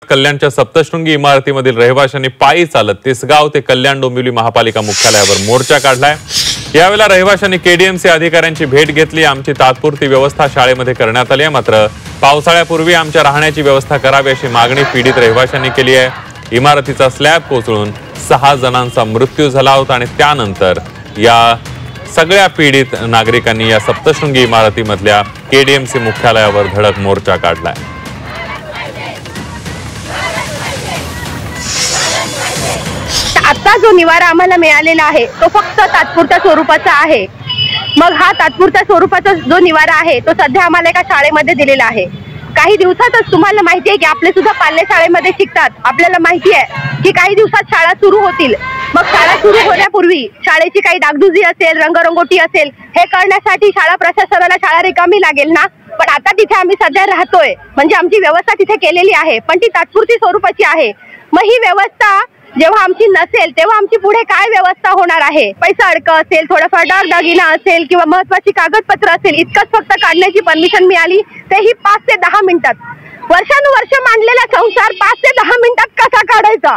कल्याणच्या सप्तशृंगी इमारतीमधील रहिवाशांनी पायी चालत तिसगाव ते कल्याण डोंबिवली महापालिका मुख्यालयावर मोर्चा काढलाय। यावेळेला रहिवाशांनी केडीएमसी अधिकाऱ्यांची भेट घेतली। आमची तात्पुरती व्यवस्था शाळेमध्ये करण्यात आली आहे, मात्र पावसाळ्यापूर्वी आमच्या राहण्याची व्यवस्था करावी अशी मागणी पीडित रहिवाशांनी केली आहे। इमारतीचा स्लॅब कोसळून 6 जणांचा मृत्यू झाला होता आणि त्यानंतर या सगळ्या पीडित नागरिकांनी या सप्तशृंगी इमारतीमधल्या केडीएमसी मुख्यालयावर धडक मोर्चा काढलाय। आता जो निवारा आम्हाला मिळालेला आहे तो फक्त तात्पुरत्या स्वरूपाचा आहे। मग हा तात्पुरत्या स्वरूपाचा जो निवारा आहे तो सध्या आम्हाला एका शाळेमध्ये दिलेला आहे। काही दिवसातच तुम्हाला माहिती आहे की आपले सुद्धा पाल्य शाळेमध्ये शिकतात। आपल्याला माहिती आहे की काही दिवसात शाळा सुरू होतील। मग शाळा सुरू होण्यापूर्वी शाळेची काही डागडुजी असेल, रंगरंगोटी असेल, हे करण्यासाठी शाळा प्रशासनाला शाळा रिकामी लागेल ना। पण आता तिथे आम्ही सध्या राहतोय, म्हणजे आमची व्यवस्था तिथे केलेली आहे, पण ती तात्पुरती स्वरूपाची आहे। मग ही व्यवस्था जेव्हा आमची नसेल तेव्हा आमची पुढे काय व्यवस्था होणार आहे? पैसा अडका असेल, थोडाफार दागदागिना असेल किंवा महत्त्वाची कागदपत्र असेल, इतकंच फक्त काढण्याची परमिशन मिळाली, तेही 5 ते 10 मिनिटात। वर्षानुवर्ष मांडलेला संसार 5 ते 10 मिनिटात कसा काढायचा?